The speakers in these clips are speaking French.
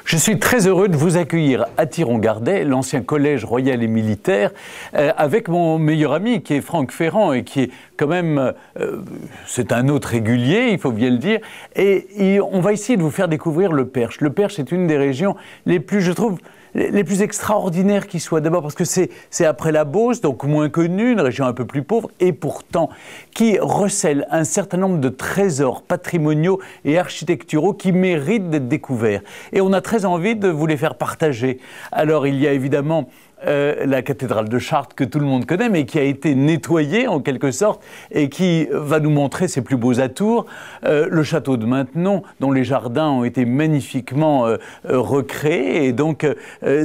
Je suis très heureux de vous accueillir à Thiron-Gardet, l'ancien collège royal et militaire, avec mon meilleur ami qui est Franck Ferrand et qui est quand même, c'est un hôte régulier, il faut bien le dire, et on va essayer de vous faire découvrir le Perche. Le Perche est une des régions les plus, je trouve, les plus extraordinaires qui soient. D'abord parce que c'est après la Beauce, donc moins connue, une région un peu plus pauvre, et pourtant qui recèle un certain nombre de trésors patrimoniaux et architecturaux qui méritent d'être découverts. Et on a très envie de vous les faire partager. Alors il y a évidemment la cathédrale de Chartres que tout le monde connaît, mais qui a été nettoyée en quelque sorte et qui va nous montrer ses plus beaux atours. Le château de Maintenon, dont les jardins ont été magnifiquement recréés, et donc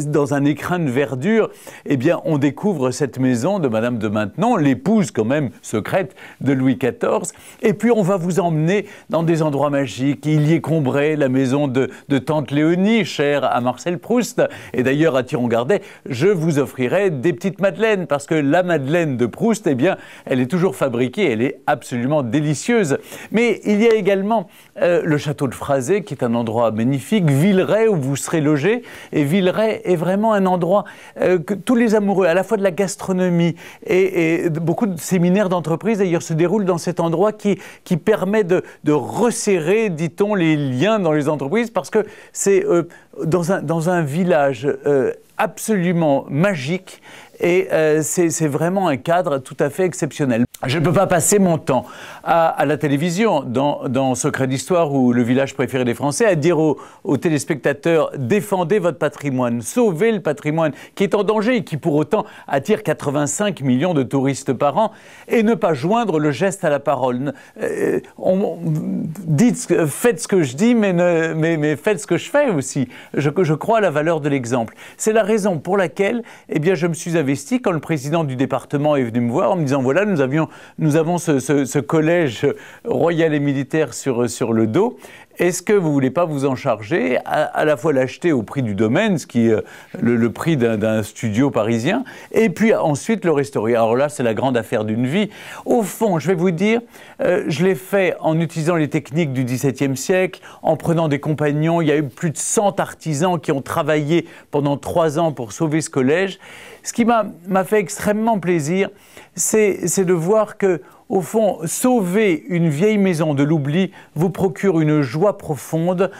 dans un écrin de verdure, eh bien, on découvre cette maison de Madame de Maintenon, l'épouse quand même secrète de Louis XIV. Et puis on va vous emmener dans des endroits magiques. Illier-Combray, la maison de Tante Léonie, chère à Marcel Proust. Et d'ailleurs à Thiron-Gardet, je vous offrirai des petites madeleines, parce que la madeleine de Proust, eh bien, elle est toujours fabriquée, elle est absolument délicieuse. Mais il y a également le château de Phrasé, qui est un endroit magnifique, Villeray, où vous serez logé. Et Villeray est vraiment un endroit que tous les amoureux, à la fois de la gastronomie et beaucoup de séminaires d'entreprise, d'ailleurs, se déroulent dans cet endroit qui permet de resserrer, dit-on, les liens dans les entreprises, parce que c'est dans un village absolument magique, et c'est vraiment un cadre tout à fait exceptionnel. Je ne peux pas passer mon temps à la télévision, dans Secret d'Histoire ou Le village préféré des Français, à dire aux téléspectateurs: défendez votre patrimoine, sauvez le patrimoine qui est en danger et qui pour autant attire 85 millions de touristes par an, et ne pas joindre le geste à la parole. Faites ce que je dis, mais faites ce que je fais aussi. Je crois à la valeur de l'exemple. C'est la raison pour laquelle, eh bien, je me suis investi quand le président du département est venu me voir en me disant: voilà, nous avons ce collège royal et militaire sur le dos. Est-ce que vous ne voulez pas vous en charger, à la fois l'acheter au prix du domaine, ce qui est le prix d'un studio parisien, et puis ensuite le restaurer? Alors là, c'est la grande affaire d'une vie. Au fond, je vais vous dire, je l'ai fait en utilisant les techniques du XVIIe siècle, en prenant des compagnons. Il y a eu plus de 100 artisans qui ont travaillé pendant 3 ans pour sauver ce collège. Ce qui m'a fait extrêmement plaisir, c'est de voir que, au fond, sauver une vieille maison de l'oubli vous procure une joie profonde.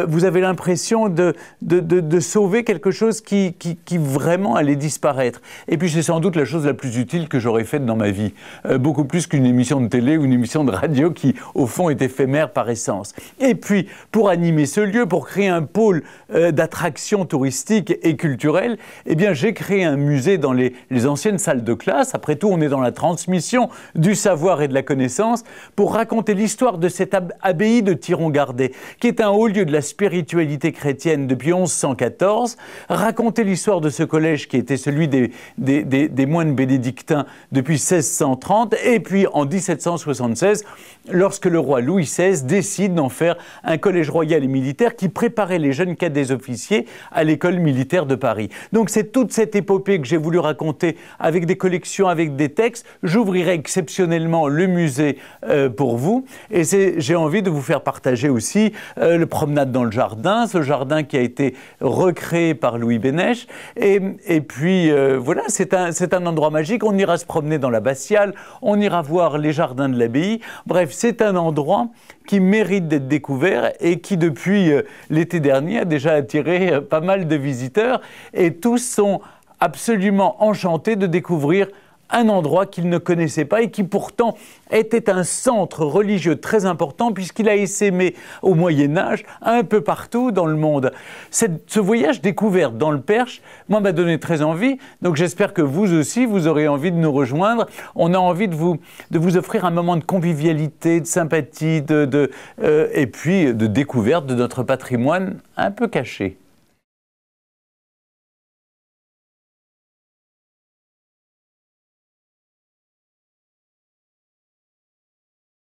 Vous avez l'impression de sauver quelque chose qui vraiment allait disparaître. Et puis c'est sans doute la chose la plus utile que j'aurais faite dans ma vie. Beaucoup plus qu'une émission de télé ou une émission de radio qui, au fond, est éphémère par essence. Et puis, pour animer ce lieu, pour créer un pôle d'attraction touristique et culturelle, eh bien, j'ai créé un musée dans les anciennes salles de classe. Après tout, on est dans la transmission du savoir et de la connaissance, pour raconter l'histoire de cette abbaye de Thiron-Gardet, qui est un haut lieu de la spiritualité chrétienne depuis 1114, raconter l'histoire de ce collège qui était celui des moines bénédictins depuis 1630, et puis en 1776, lorsque le roi Louis XVI décide d'en faire un collège royal et militaire qui préparait les jeunes cadets officiers à l'école militaire de Paris. Donc c'est toute cette épopée que j'ai voulu raconter avec des collections, avec des textes. J'ouvrirai exceptionnellement le musée pour vous, et j'ai envie de vous faire partager aussi le promenade dans le jardin, ce jardin qui a été recréé par Louis Bénèche, et puis voilà, c'est un endroit magique. On ira se promener dans l'abbatiale, on ira voir les jardins de l'abbaye. Bref, c'est un endroit qui mérite d'être découvert et qui, depuis l'été dernier, a déjà attiré pas mal de visiteurs, et tous sont absolument enchantés de découvrir un endroit qu'ils ne connaissaient pas et qui pourtant était un centre religieux très important, puisqu'il a essaimé au Moyen-Âge un peu partout dans le monde. Ce voyage découverte dans le Perche, moi, m'a donné très envie, donc j'espère que vous aussi, vous aurez envie de nous rejoindre. On a envie de vous offrir un moment de convivialité, de sympathie, et puis de découverte de notre patrimoine un peu caché.